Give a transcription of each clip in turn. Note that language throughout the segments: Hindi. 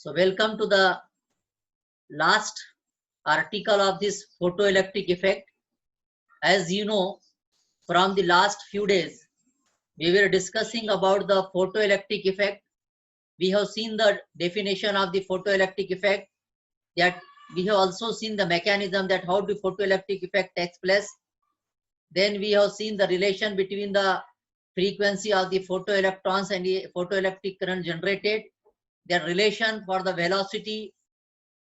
So welcome to the last article of this photoelectric effect. As you know, from the last few days, we were discussing about the photoelectric effect. We have seen the definition of the photoelectric effect, that we have also seen the mechanism that how the photoelectric effect takes place. Then we have seen the relation between the frequency of the photoelectrons and the photoelectric current generated, their relation for the velocity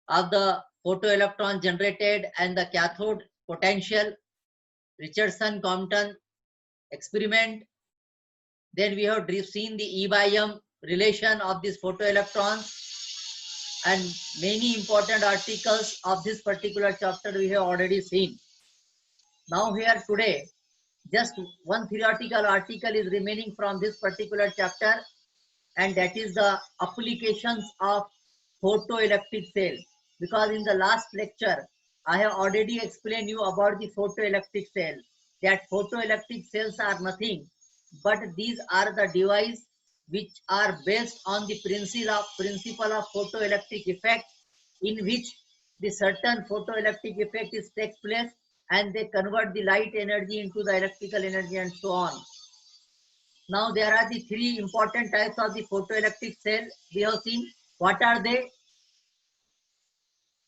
of the photoelectron generated and the cathode potential, Richardson-Compton experiment. Then we have seen the E by M relation of these photoelectrons, and many important articles of this particular chapter we have already seen. Now here today, just one theoretical article is remaining from this particular chapter, and that is the applications of photoelectric cell. Because in the last lecture, I have already explained you about the photoelectric cell, that photoelectric cells are nothing but these are the devices which are based on the principle of photoelectric effect, in which the certain photoelectric effect is takes place and they convert the light energy into the electrical energy and so on. Now there are the three important types of the photoelectric cell. We have seen what are they: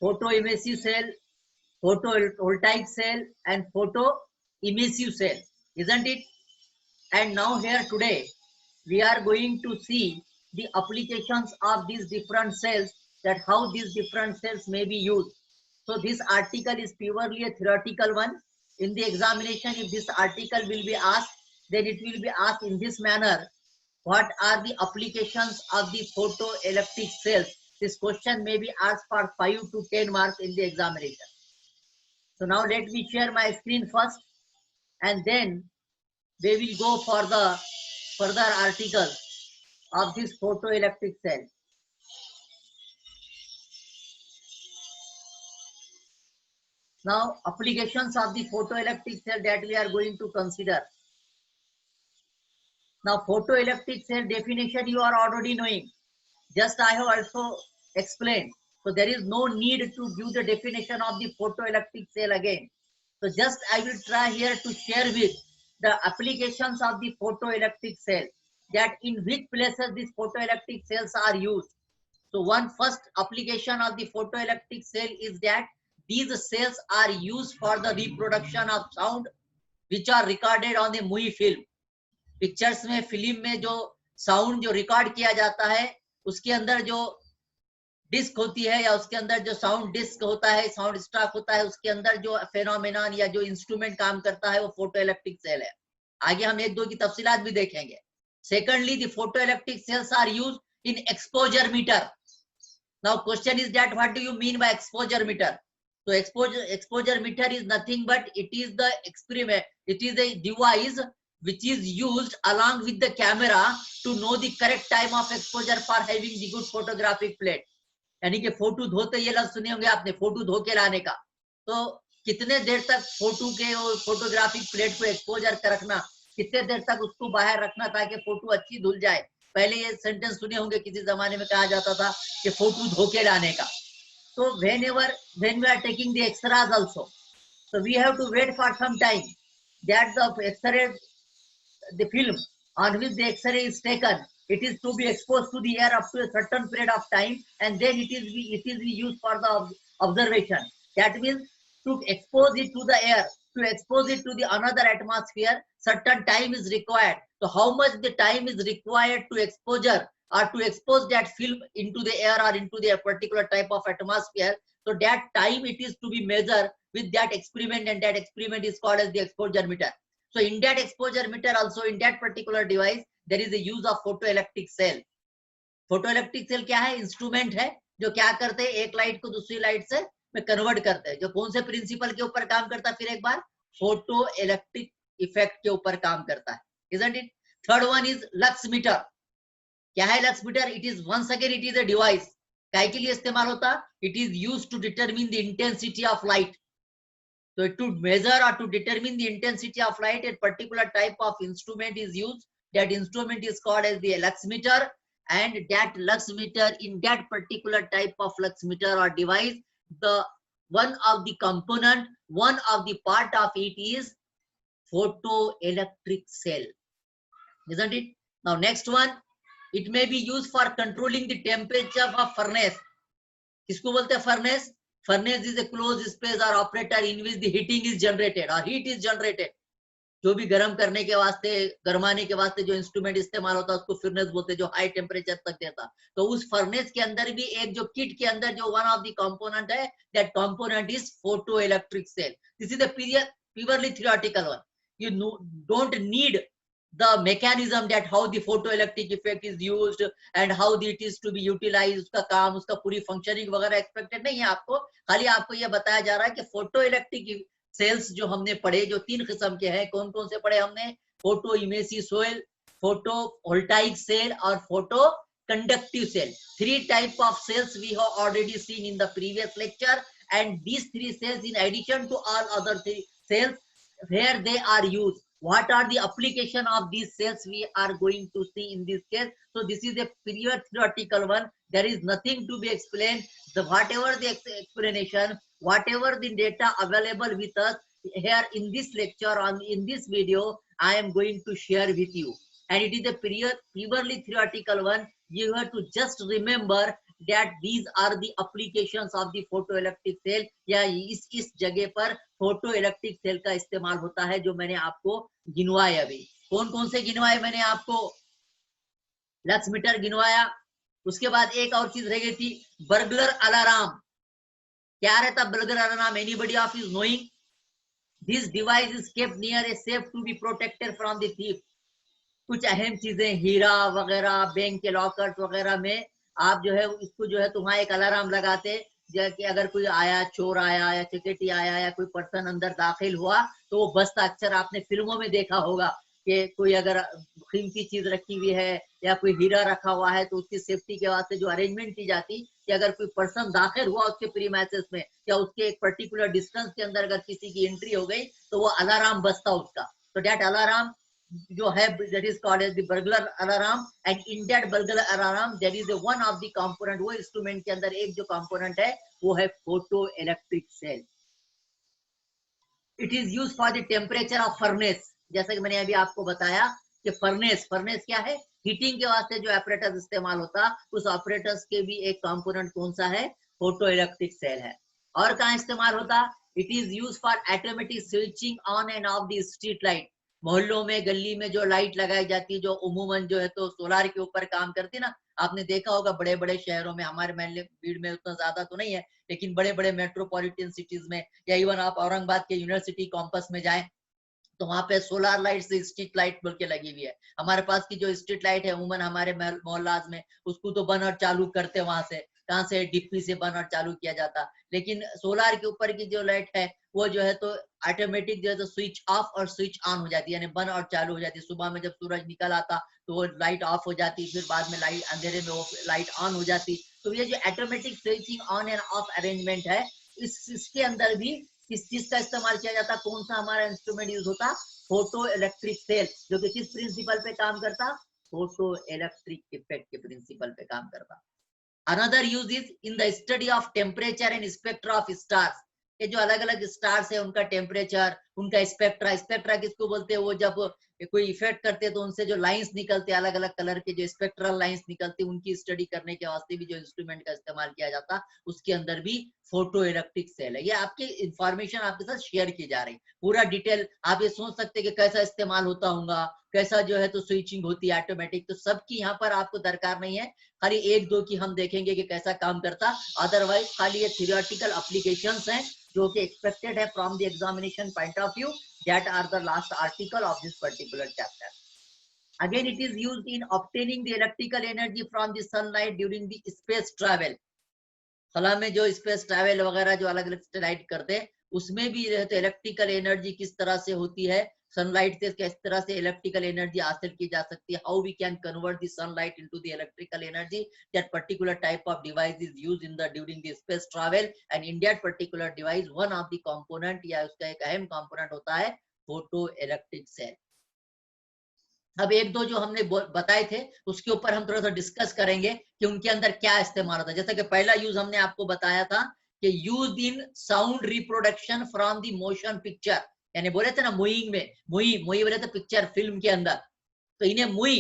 photoemissive cell, photovoltaic cell, and photoemissive cell, isn't it? And now here today we are going to see the applications of these different cells, that how these different cells may be used. So this article is purely a theoretical one. In the examination, if this article will be asked, then it will be asked in this manner: what are the applications of the photoelectric cells? This question may be asked for 5 to 10 marks in the examination. So now let me share my screen first, and then we will go for the further articles of this photoelectric cell. Now applications of the photoelectric cell that we are going to consider. Now photoelectric cell definition you are already knowing. Just I have also explained. So there is no need to give the definition of the photoelectric cell again. So just I will try here to share with the applications of the photoelectric cell, that in which places these photoelectric cells are used. So one first application of the photoelectric cell is that these cells are used for the reproduction of sound which are recorded on the movie film. Pictures में, फिल्म में जो साउंड जो रिकॉर्ड किया जाता है, उसके अंदर जो डिस्क होती है या उसके अंदर जो साउंड डिस्क होता है, साउंड स्टॉक होता है, उसके अंदर जो फेनोमेनन या जो इंस्ट्रूमेंट काम करता है वो फोटोइलेक्ट्रिक सेल है. आगे हम एक दो की तफसीलात भी देखेंगे. Secondly, the photoelectric cells are used in exposure meter. Now question is that what do you mean by exposure meter? So exposure meter is nothing but it is the experiment, it is a device which is used along with the camera to know the correct time of exposure for having the good photographic plate. यानी कि फोटो धोते, ये लफ्ज सुने होंगे आपने, फोटो धो के लाने का. तो कितने देर तक फोटो के फोटोग्राफिक प्लेट को एक्सपोजर कर रखना, कितने देर तक उसको बाहर रखना ताकि फोटो अच्छी धुल जाए. पहले ये सेंटेंस सुने होंगे, किसी जमाने में कहा जाता था कि फोटो धो के लाने का. So when we are taking the extras also, so we have to wait for some time that the X-ray, the film on which the X-ray is taken, it is to be exposed to the air up to a certain period of time, and then it is used for the observation. That means to expose it to the air, to expose it to the another atmosphere, certain time is required. So how much the time is required to exposure or to expose that film into the air or into the particular type of atmosphere, so that time it is to be measured with that experiment, and that experiment is called as the exposure meter. So in that exposure meter also, in that particular device, there is a use of photoelectric cell. Photoelectric cell क्या है? इंस्ट्रूमेंट है जो क्या करते हैं, एक लाइट को दूसरी लाइट से में कन्वर्ट करते हैं. जो कौन से प्रिंसिपल के ऊपर काम करता है? फिर एक बार फोटोइलेक्ट्रिक इफेक्ट के ऊपर काम करता है, isn't it? Third one is lux meter. क्या है lux meter? It is once again it is a device. काय के लिए इस्तेमाल होता? It is used to determine the intensity of light. So to measure or to determine the intensity of light, a particular type of instrument is used. That instrument is called as the lux meter. and that lux meter, in that particular type of lux meter or device, the one of the component, one of the part of it is photoelectric cell, isn't it? Now next one, it may be used for controlling the temperature of a furnace. किसको बोलते हैं furnace? Furnace is a closed space or operator in which the heating is generated or heat is generated. जो भी गर्म करने के वास्ते, गर्माने के वास्ते जो इंस्ट्रूमेंट इस्तेमाल होता है उसको फर्नेस बोलते हैं, जो हाई टेम्परेचर तक देता। तो उस फर्नेस के अंदर भी एक जो किट के अंदर जो वन ऑफ द कंपोनेंट है, that component is photo electric cell. This is the purely theoretical one. You don't need the mechanism that how the photoelectric effect is used and how it is to be utilized, उसका काम, उसका पूरी फंक्शनिंग वगैरह एक्सपेक्टेड नहीं है आपको। खाली आपको ये बताया जा रहा है कि फोटो इलेक्ट्रिक सेल्स जो हमने पढ़े, जो 3 किस्म के हैं, कौन कौन से पढ़े हमने? Photo emissive cell, photo voltaic cell और photo conductive cell. 3 type of cells we have already seen in the previous lecture, and these 3 cells, in addition to all other 3 cells, where they are used, what are the application of these cells, we are going to see in this case. So this is a pure theoretical one. There is nothing to be explained. Whatever the explanation, whatever the data available with us here in this lecture, in this video, I am going to share with you, and it is a purely theoretical one. You have to just remember that these are the applications of the photoelectric cell, या इस जगह पर फोटोइलेक्ट्रिक सेल का इस्तेमाल होता है, जो मैंने आपको गिनवाए। अभी कौन कौन से गिनवाए मैंने आपको? लक्स मीटर गिनवाया, उसके बाद एक और चीज रह गई थी, बर्गलर अलार्म। क्या रहता burglar alarm? Anybody of is knowing? This device is kept near a safe to be protected from the thief. कुछ अहम चीजें, हीरा वगैरह, बैंक के लॉकर्स वगैरह में आप जो है इसको जो है तो वहां एक अलार्म लगाते, कि अगर कोई आया, चोर आया या चिकेटी आया या कोई पर्सन अंदर दाखिल हुआ तो वो बसता। अक्सर आपने फिल्मों में देखा होगा कि कोई अगर कीमती चीज रखी हुई है या कोई हीरा रखा हुआ है तो उसकी सेफ्टी के वास्ते जो अरेंजमेंट की जाती, कि अगर कोई पर्सन दाखिल हुआ उसके प्रीमाइसेस में या उसके एक पर्टिकुलर डिस्टेंस के अंदर अगर किसी की एंट्री हो गई तो वो अलार्म बसता उसका। तो दैट अलार्म जो है, that is called as the burglar alarm, and in that burglar alarm there is a one of the component, वो इंस्ट्रूमेंट के अंदर एक जो कंपोनेंट है वो है photo electric cell. It is use for the temperature of furnace. जैसा कि मैंने अभी आपको बताया कि फर्नेस क्या है? हीटिंग के वास्ते जो ऑपरेटर्स इस्तेमाल होता, उस ऑपरेटर्स के भी एक कंपोनेंट कौन सा है? फोटो इलेक्ट्रिक सेल है। और कहाँ इस्तेमाल होता? It is use for automatic switching on end of the street light. मोहल्लों में, गली में जो लाइट लगाई जाती है, जो उमूमन जो है तो सोलार के ऊपर काम करती ना, आपने देखा होगा बड़े बड़े शहरों में, हमारे महल्ले भीड़ में उतना ज्यादा तो नहीं है, लेकिन बड़े बड़े मेट्रोपॉलिटन सिटीज में, या इवन आप औरंगाबाद के यूनिवर्सिटी कैंपस में जाएं तो वहां पे सोलार लाइट से स्ट्रीट लाइट बोल के लगी हुई है। हमारे पास की जो स्ट्रीट लाइट है उमूमन हमारे मोहल्लाज में, उसको तो बंद और चालू करते वहां से, कहाँ से? डिप्पी से बंद और चालू किया जाता। लेकिन सोलार के ऊपर की जो लाइट है वो जो है तो ऑटोमेटिक जो है तो स्विच ऑफ और स्विच ऑन हो जाती है, यानी बंद और चालू हो जाती है। सुबह में जब सूरज निकल आता तो वो लाइट ऑफ हो जाती, फिर बाद में लाइट अंधेरे में वो लाइट ऑन हो जाती। तो ये जो automatic switching on end of arrangement है, इसके अंदर भी किस चीज का इस्तेमाल किया जाता? कौन सा हमारा इंस्ट्रूमेंट यूज होता? फोटो इलेक्ट्रिक सेल, जो कि किस प्रिंसिपल पे काम करता? फोटो इलेक्ट्रिक इफेक्ट के प्रिंसिपल पे काम करता। Another use is in the study of temperature and spectra of stars. ये जो अलग अलग स्टार्स है उनका टेम्परेचर, उनका स्पेक्ट्रा। स्पेक्ट्रा किसको बोलते हैं? वो जब कोई इफेक्ट करते हैं तो उनसे जो लाइंस निकलते हैं, अलग अलग कलर के जो स्पेक्ट्रल लाइंस निकलती, उनकी स्टडी करने के वास्ते भी जो इंस्ट्रूमेंट का इस्तेमाल किया जाता, उसके अंदर भी फोटो इलेक्ट्रिक सेल है। ये आपकी इंफॉर्मेशन आपके साथ शेयर की जा रही, पूरा डिटेल आप ये सोच सकते हैं कि कैसा इस्तेमाल होता होगा, कैसा जो है तो स्विचिंग होती है ऑटोमेटिक, तो सबकी यहाँ पर आपको दरकार नहीं है। खाली एक दो की हम देखेंगे कि कैसा काम करता, अदरवाइज खाली ये थियोरेटिकल एप्लीकेशंस हैं जो कि एक्सपेक्टेड है from the examination point of view, that are the last article of this particular chapter. Again, it is used in obtaining the electrical energy from the sunlight during the space travel. खला में जो स्पेस ट्रैवल वगैरह जो अलग अलग सैटेलाइट करते हैं, उसमें भी रहते इलेक्ट्रिकल एनर्जी किस तरह से होती है, सनलाइट से किस तरह से इलेक्ट्रिकल एनर्जी हासिल की जा सकती है, how we can convert the sunlight into the electrical energy. That particular type of device is used in the during the space travel, and in that particular device one of the component या उसका एक अहम कंपोनेंट होता है फोटो इलेक्ट्रिक सेल। अब एक दो जो हमने बताए थे उसके ऊपर हम थोड़ा सा डिस्कस करेंगे कि उनके अंदर क्या इस्तेमाल होता है। जैसा कि पहला यूज हमने आपको बताया था कि use in sound reproduction from the motion picture, यानी बोले थे ना मुइंग में, मुई मुई बोले थे पिक्चर फिल्म के अंदर, तो इन्हें मुई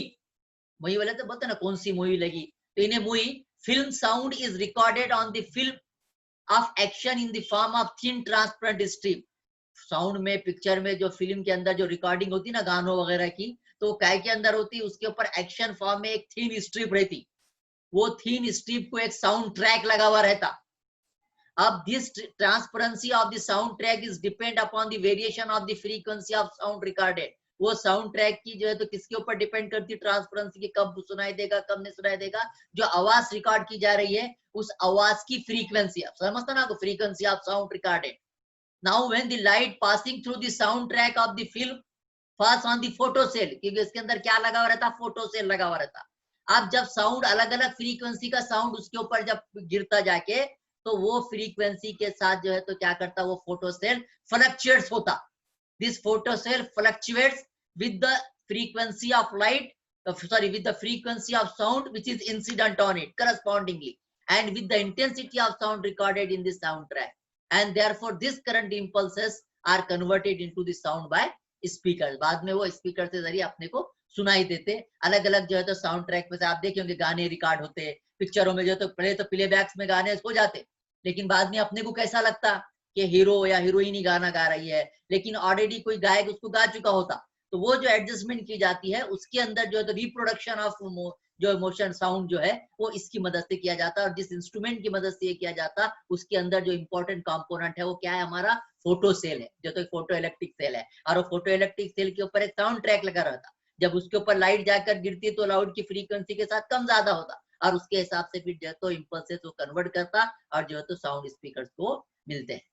मुई बोले तो बोलते ना कौन सी मुई लगी, तो इन्हें मुई film sound is recorded on the film of action in the form of thin transparent strip. Sound में पिक्चर में जो फिल्म के अंदर जो रिकॉर्डिंग होती है ना गानों वगैरह की, तो काय के अंदर होती, उसके ऊपर एक्शन फॉर्म में एक थीन स्ट्रिप रहती, वो थीन स्ट्रिप को एक साउंड ट्रैक लगा हुआ रहता। अब this transparency of the sound track is depend upon the variation of the frequency of sound recorded. वो साउंड ट्रैक की जो है तो किसके ऊपर डिपेंड करती है ट्रांसपेरेंसी की, कब सुनाई देगा कब नहीं सुनाई देगा, जो आवाज रिकॉर्ड की जा रही है उस आवाज की फ्रीक्वेंसी, आप समझते ना, frequency of sound recorded. Now when the light passing through the soundtrack of the film falls on the photo cell, क्योंकि इसके अंदर क्या लगा हुआ रहता, फोटो सेल लगा हुआ रहता। अब जब साउंड अलग अलग फ्रीक्वेंसी का साउंड उसके ऊपर जब गिरता जाके, तो वो फ्रीक्वेंसी के साथ जो है तो क्या करता, वो फोटो सेल फ्लक्चुएट्स होता। This photo cell fluctuates with the frequency of light, sorry, with the frequency of sound which is incident on it correspondingly, and with the intensity of sound recorded in the soundtrack, and therefore this current impulses are converted into the sound by speakers। बाद में वो स्पीकर से जरिए अपने को सुनाई देते। अलग अलग जो है तो साउंड ट्रैक में से आप देखे होंगे गाने रिकॉर्ड होते, पिक्चरों में जो है तो पहले तो प्लेबैक्स में गाने हो जाते, लेकिन बाद में अपने को कैसा लगता कि हीरो या हीरोइन ही गाना गा रही है, लेकिन ऑलरेडी कोई गायक उसको गा चुका होता। तो वो जो एडजस्टमेंट की जाती है उसके अंदर जो है तो रिप्रोडक्शन ऑफ जो इमोशन साउंड जो है वो इसकी मदद से किया जाता है। और जिस इंस्ट्रूमेंट की मदद से ये किया जाता उसके अंदर जो इंपॉर्टेंट कंपोनेंट है वो क्या है, हमारा फोटो सेल है, जो तो फोटो इलेक्ट्रिक सेल है। और वो फोटो इलेक्ट्रिक सेल के ऊपर एक साउंड ट्रैक लगा रहता, जब उसके ऊपर लाइट जाकर गिरती तो लाउड की फ्रीक्वेंसी के साथ कम ज्यादा होता, और उसके हिसाब से फिर जो है तो इंपल्सेस को कन्वर्ट करता और जो है तो साउंड स्पीकर्स को मिलते हैं।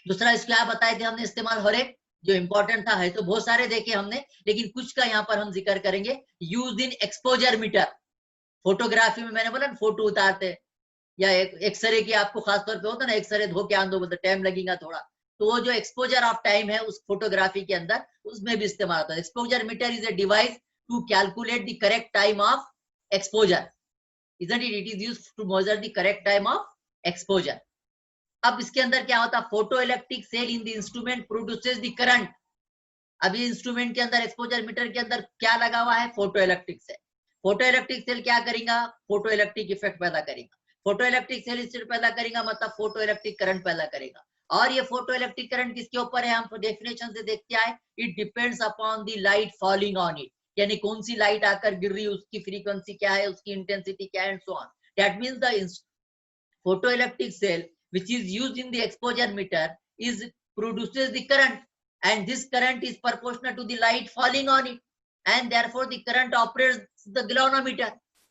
दूसरा इसको क्या बताए थे हमने इस्तेमाल, हर एक जो इंपॉर्टेंट था है तो बहुत सारे देखे हमने, लेकिन कुछ का यहाँ पर हम जिक्र करेंगे। Use in exposure meter, photography में मैंने बोला ना फोटो उतारते, या एक्सरे की आपको खासतौर पे होता है ना, एक्सरे धो के आन दो, मतलब टाइम लगेगा थोड़ा, तो वो जो एक्सपोजर ऑफ टाइम है उस फोटोग्राफी के अंदर उसमें भी इस्तेमाल होता है। Exposure meter is a device to calculate the correct time of exposure, isn't it? It is used to measure the correct time of exposure. अब इसके अंदर क्या होता है, photo electric cell in the instrument produces the current. अभी इंस्ट्रूमेंट के अंदर एक्सपोजर मीटर के अंदर क्या लगा हुआ है, photo electric cell. Photo electric cell क्या करेगा, फोटो इलेक्ट्रिक इफेक्ट पैदा करेगा। फोटो इलेक्ट्रिक सेल इफेक्ट पैदा करेगा मतलब फोटो इलेक्ट्रिक करंट पैदा करेगा। और ये फोटो इलेक्ट्रिक करंट किसके ऊपर है, हम डेफिनेशन से देखते आए, it depends upon the light falling on it, यानी कौन सी लाइट आकर गिर रही है उसकी फ्रीक्वेंसी क्या है, उसकी इंटेंसिटी क्या है, and so on. That means the photoelectric cell which is used in the exposure meter is produces the current, and this current is proportional to the light falling on it, and therefore the current operates the galvanometer,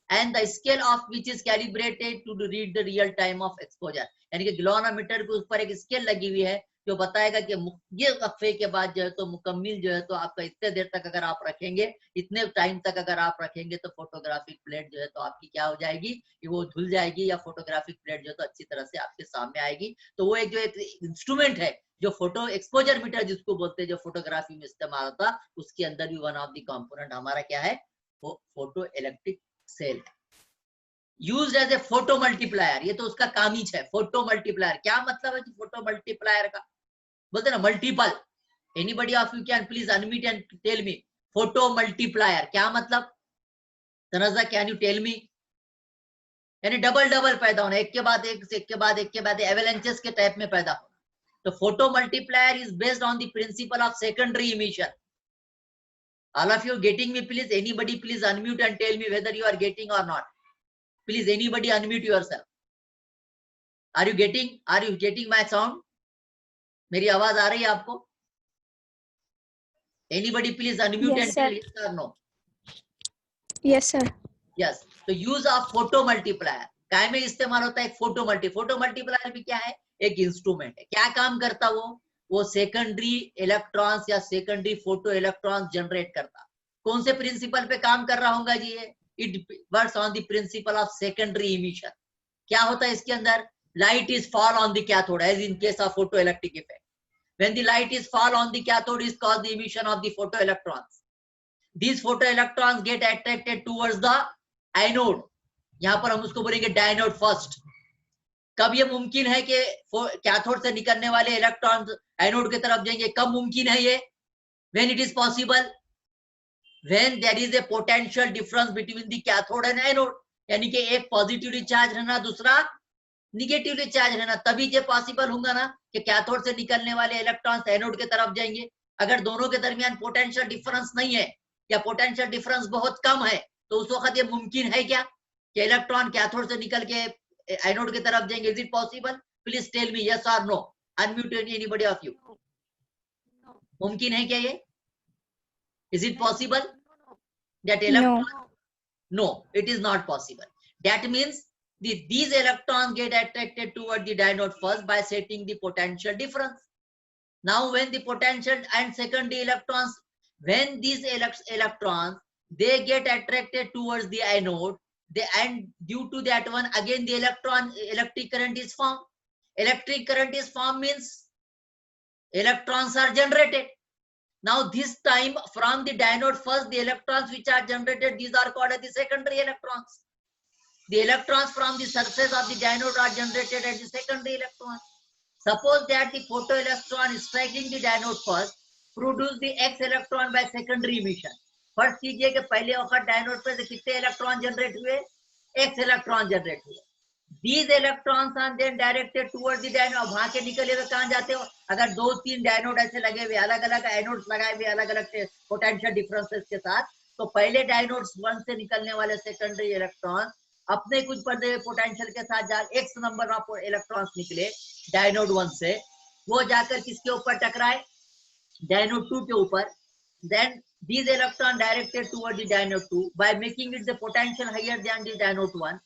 and the scale of which is calibrated to read the real time of exposure। यानी कि galvanometer के ऊपर एक स्केल लगी हुई है जो बताएगा कि ये वक्फे के बाद जो है तो मुकम्मिल जो है तो आपका इतने देर तक अगर आप रखेंगे, इतने टाइम तक अगर आप रखेंगे तो फोटोग्राफिक प्लेट जो है तो आपकी क्या हो जाएगी कि वो धुल जाएगी, या फोटोग्राफिक प्लेट जो है तो अच्छी तरह से आपके सामने आएगी। तो वो एक जो एक इंस्ट्रूमेंट है जो फोटो एक्सपोजर मीटर जिसको बोलते हैं, जो फोटोग्राफी में इस्तेमाल होता, उसके अंदर भी वन ऑफ द कंपोनेंट हमारा क्या है, वो फोटो इलेक्ट्रिक सेल है। Used as a photo multiplier, ये तो उसका काम ही है फोटो मल्टीप्लायर। क्या मतलब है फोटो मल्टीप्लायर का, बोलते ना multiple. Anybody of you can please unmute and tell me photo multiplier क्या मतलब, Tanza can you tell me. यानी डबल डबल पैदा होना, एक के बाद एक से एक के बाद एक के बाद एवेलेंचेस के टाइप में पैदा होना। तो photo multiplier is based on the principle of secondary emission. All of you getting me, please anybody please unmute and tell me whether you are getting or not. Please anybody unmute yourself. Are you getting my sound, मेरी आवाज आ रही है आपको? Anybody please unmute and tell yes or no. Yes sir. Yes, तो यूज ऑफ फोटो मल्टीप्लायर काय में इस्तेमाल होता है, फोटो मल्टीप्लायर भी क्या है, एक इंस्ट्रूमेंट है। क्या काम करता वो सेकेंडरी इलेक्ट्रॉन्स या सेकेंडरी फोटो इलेक्ट्रॉन्स जनरेट करता। कौन से प्रिंसिपल पे काम कर रहा होगा जी ये, it works on the principle of secondary emission. क्या होता है इसके अंदर, light is fall on the cathode as in case of photo electric effect. When the light is fall on the cathode is called the emission of the photoelectrons. these photoelectrons get attracted towards the anode. यहाँ पर हम उसको बोलेंगे डायनोड फर्स्ट. कब ये मुमकिन है कि कैथोड से निकलने वाले इलेक्ट्रॉन्स एनोड की तरफ जाएंगे? कब मुमकिन है ये? when it is possible, when there is a potential difference between the cathode and anode, यानी कि एक पॉजिटिवली चार्ज रहना, दूसरा निगेटिवली चार्ज रहना, तभी ये पॉसिबल होगा ना कि कैथोड से निकलने वाले इलेक्ट्रॉन्स एनोड की तरफ जाएंगे. अगर दोनों के दरमियान पोटेंशियल डिफरेंस नहीं है या पोटेंशियल डिफरेंस बहुत कम है, तो उस वक्त ये मुमकिन है क्या कि इलेक्ट्रॉन कैथोड से निकल के एनोड की तरफ जाएंगे? Is it possible? Please tell me yes or no. Unmute anybody of you. मुमकिन है क्या ये? Is it possible that electron? No, it is not possible. That means these electrons get attracted toward the diode first by setting the potential difference. Now, when the potential and secondary electrons, when these electrons they get attracted towards the anode, and due to that one again the electric current is formed. Electric current is formed means electrons are generated. Now this time from the diode first, the electrons which are generated, these are called as the secondary electrons. The electrons from the surface of the diode are generated as the secondary electrons. Suppose that the photoelectron is striking the diode first, produce the X electron by secondary emission. First कीजिए कि पहले वक्त डायनोड पे से कितने इलेक्ट्रॉन जनरेट हुए? X इलेक्ट्रॉन जनरेट हुए. These electrons are then directed towards the diode. वहां के निकले हुए कहां जाते हो? अगर 2-3 डायनोड ऐसे लगे हुए, अलग अलग एनोड्स लगाए हुए अलग अलग पोटेंशियल डिफरेंसेस के साथ, तो पहले डायनोड्स 1 से निकलने वाले सेकेंडरी इलेक्ट्रॉन अपने कुछ पर्दे हुए पोटेंशियल के साथ जा X नंबर ऑफ इलेक्ट्रॉन्स निकले डायनोड 1 से, वो जाकर किसके ऊपर टकराए? डायनोड 2 के ऊपर. Then these electrons directed toward the diode 2 by making it the potential higher than the diode 1.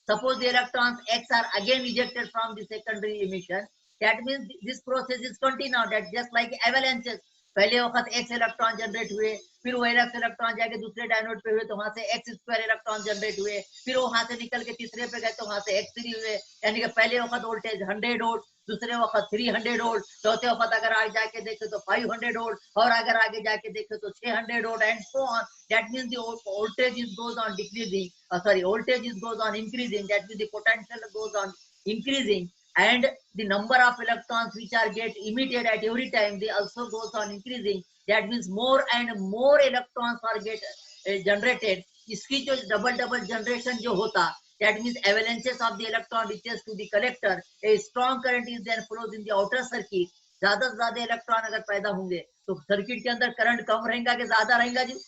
Suppose the electrons X are again ejected from the secondary emission. That means this process is continued. That just like avalanches. पहले वक्त X इलेक्ट्रॉन जनरेट हुए, फिर वो X इलेक्ट्रॉन जाके दूसरे डायनोड पे हुए तो वहां से X स्क्वायर इलेक्ट्रॉन जनरेट हुए, फिर वहां से निकल के तीसरे पे गए तो वहां से X3 हुए. यानी कि पहले वक्त वोल्टेज 100 वोल्ट, दूसरे वक्त 300 वोल्ट, चौथे वक्त अगर आगे जाके देखे तो 500 वोल्ट, और अगर आगे जाके देखे तो 600 volt and so on. That means the voltage goes on decreasing. Voltage goes on increasing. That means the potential goes on increasing, and the number of electrons which are get emitted at every time they also goes on increasing. That means more and more electrons are get generated. इसकी जो double generation जो होता, that means avalanches of the electron reaches to the collector. A strong current is then flows in the outer circuit. ज्यादा से ज्यादा इलेक्ट्रॉन अगर पैदा होंगे तो सर्किट के अंदर करंट कम रहेगा कि ज्यादा रहेगा जी?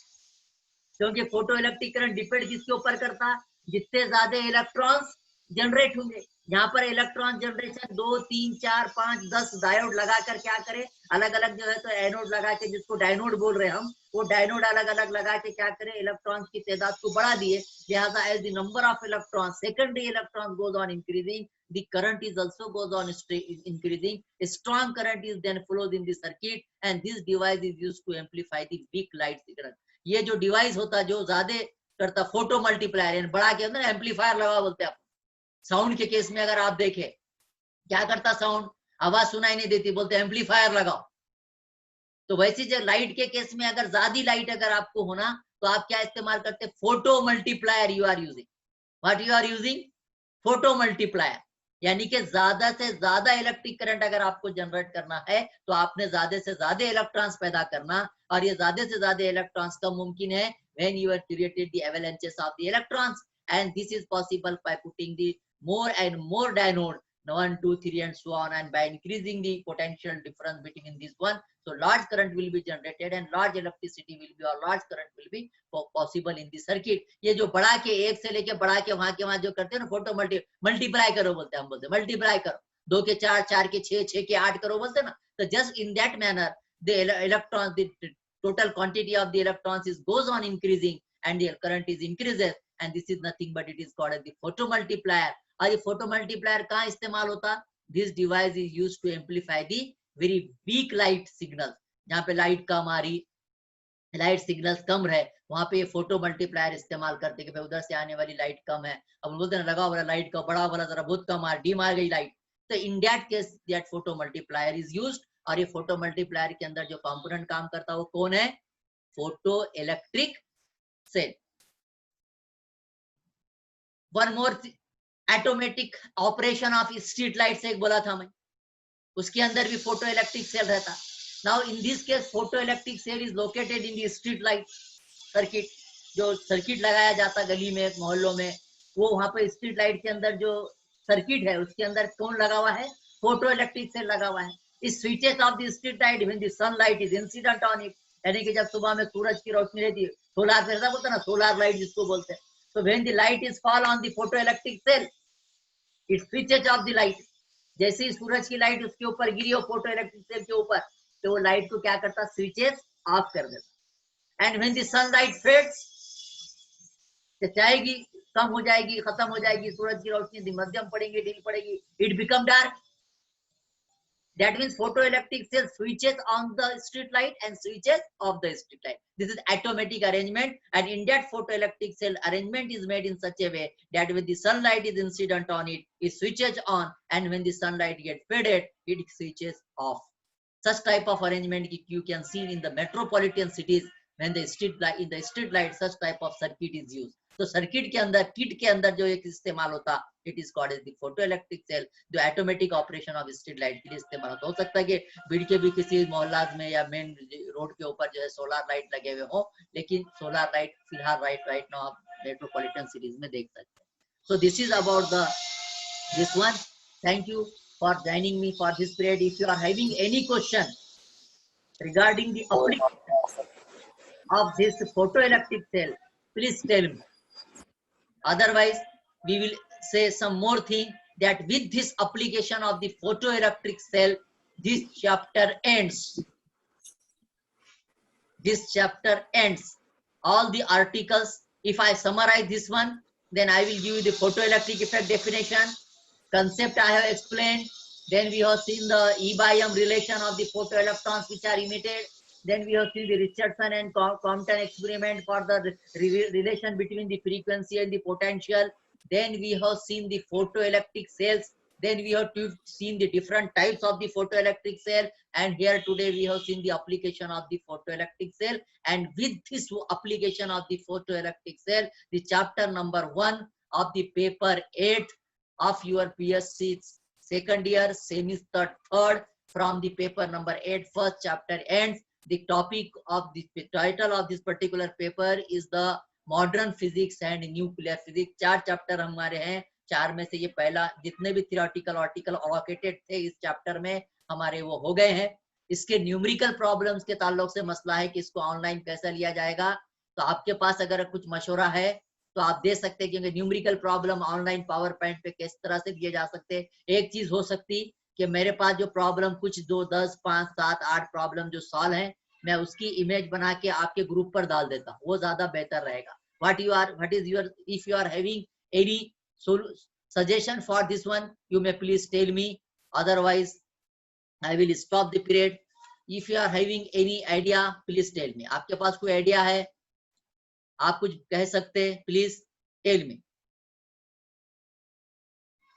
क्योंकि फोटो इलेक्ट्रिक करंट डिपेंड किसके ऊपर करता? जितने ज्यादा इलेक्ट्रॉन्स जनरेट होंगे. यहाँ पर इलेक्ट्रॉन जनरेशन 2, 3, 4, 5, 10 डायोड लगाकर क्या करे? अलग अलग जो है तो एनोड लगा के, जिसको डायनोड बोल रहे हैं हम, वो डायनोड अलग अलग लगा के क्या करे? इलेक्ट्रॉन्स की तादाद को बढ़ा दिए. लिहाजा as the number of electron secondary electron goes on increasing, the current is also goes on increasing. A strong current is then flows in the circuit, and this device is used to amplify the weak light signal. ये जो डिवाइस होता जो ज्यादा करता फोटो मल्टीप्लायर, बड़ा के अंदर एम्पलीफायर लगा बोलते हैं. साउंड के केस में अगर आप देखें क्या करता साउंड? आवाज सुनाई नहीं देती, बोलते एम्पलीफायर लगाओ. तो वैसे जो लाइट के केस में अगर ज्यादा लाइट अगर आपको होना तो आप क्या इस्तेमाल करते? Photo multiplier you are using. What you are using? Photo multiplier. यानी कि ज्यादा से ज्यादा इलेक्ट्रिक करंट अगर आपको जनरेट करना है तो आपने ज्यादा से ज्यादा इलेक्ट्रॉन्स पैदा करना, और ये ज्यादा से ज्यादा इलेक्ट्रॉन्स कब मुमकिन है? when you have created the avalanches of the electrons, and this is possible by putting the more and more diode 1, 2, 3 and so on, and by increasing the potential difference between this one, so large current will be generated and large electricity will be, or large current will be possible in the circuit. ये जो बढ़ा के एक से लेके बढ़ा के वहां जो करते हैं ना, फोटो मल्टीप्लाई करो बोलते हैं, हम बोलते हैं मल्टीप्लाई करो, 2 के 4, 4 के 6, 6 के 8 करो बोलते हैं ना. तो just in that manner the electrons, the total quantity of the electrons is goes on increasing and the current is increases, and this is nothing but it is called as the photo multiplier. और ये फोटो मल्टीप्लायर कहाँ इस्तेमाल होता? This device is used to amplify the very weak light signal. जहाँ पे लाइट कम आ रही, लाइट सिग्नल्स कम रहे, वहां पे ये फोटो मल्टीप्लायर इस्तेमाल करते कि भाई उधर से आने वाली लाइट कम है, अब बोलते हैं लगाओ वाला लाइट का बड़ा वाला जरा बहुत कम आ, डीम आ गई लाइट. तो in that case that photo multiplier is used. और ये फोटो मल्टीप्लायर के अंदर जो कंपोनेंट काम करता है वो कौन है? photoelectric cell. One more automatic operation of street lights एक बोला था मैं, उसके अंदर भी photoelectric cell रहता. Now in this case photoelectric cell is located in the street light circuit. जो सर्किट लगाया जाता गली में मोहल्लों में, वो वहां पे स्ट्रीट लाइट के अंदर जो सर्किट है उसके अंदर कौन लगा हुआ है? फोटोइलेक्ट्रिक सेल लगा हुआ है. इस switches of the street light when the sunlight is incident on it, यानी कि जब सुबह में सूरज की रोशनी रहती है, सोलार से ऐसा बोलते हैं ना, सोलार लाइट जिसको बोलते हैं. So when the light is fall on the photoelectric cell, it switches off the light. जैसे ही सूरज की लाइट उसके ऊपर गिरी हो फोटोइलेक्ट्रिक सेल के ऊपर, तो वो लाइट को क्या करता? स्विचेस ऑफ कर देता. And when the sunlight fades, जाएगी, कम हो जाएगी, खत्म हो जाएगी, सूरज की रोशनी मध्यम पड़ेगी, ढीली पड़ेगी, it become dark. That means photoelectric cell switches on the street light and switches off the street light. This is automatic arrangement, and in that photoelectric cell arrangement is made in such a way that when the sunlight is incident on it, it switches on, and when the sunlight gets faded, it switches off. Such type of arrangement you can see in the metropolitan cities. When the street light, in the street light, such type of circuit is used. तो सर्किट के अंदर, किट के अंदर जो एक इस्तेमाल होता, it is called as the photoelectric cell, जो automatic operation of street light के लिए इस्तेमाल होता. हो सकता है कि बीड़ के भी किसी मोहल्ला में या मेन रोड के ऊपर जो है सोलर लाइट लगे हुए हो, लेकिन सोलर लाइट फिलहाल राइट नाउ आप मेट्रोपॉलिटन सिटीज में देख सकते हैं. So this is about the this one. Thank you for joining me for this period. If you are having any question regarding the application of this photoelectric cell, please tell me. Otherwise, we will say some more thing, that with this application of the photoelectric cell, this chapter ends. This chapter ends. All the articles, if I summarize this one, then I will give you the photoelectric effect definition, concept I have explained. Then we have seen the E by M relation of the photoelectrons which are emitted. Then we have seen the Richardson and Compton experiment for the relation between the frequency and the potential. Then we have seen the photoelectric cells. Then we have seen the different types of the photoelectric cell. And here today we have seen the application of the photoelectric cell. And with this application of the photoelectric cell, the chapter number 1 of the paper 8 of your PSC second year semester 3rd from the paper number 8 first chapter ends. The topic of the title of this particular paper is the modern physics and nuclear physics. 4 chapter हमारे हैं, 4 में से ये पहला, जितने भी थियोरेटिकल आर्टिकल अलोकेटेड थे इस चैप्टर में हमारे वो हो गए हैं. इसके न्यूमेरिकल प्रॉब्लम्स के ताल्लुक से मसला है कि इसको ऑनलाइन कैसे लिया जाएगा. तो आपके पास अगर कुछ मशवरा है तो आप दे सकते हैं, क्योंकि numerical problem online power point पे किस तरह से दिए जा सकते हैं. एक चीज हो सकती कि मेरे पास जो प्रॉब्लम कुछ 2, 10, 5, 7, 8 प्रॉब्लम जो सॉल्व हैं, मैं उसकी इमेज बना के आपके ग्रुप पर डाल देता हूँ, वो ज्यादा बेहतर रहेगा. what is your, if you are having any suggestion for this one, you may please tell me. Otherwise I will stop the period. If you are having any idea, please tell me. आपके पास कोई आइडिया है, आप कुछ कह सकते हैं, प्लीज टेल मी.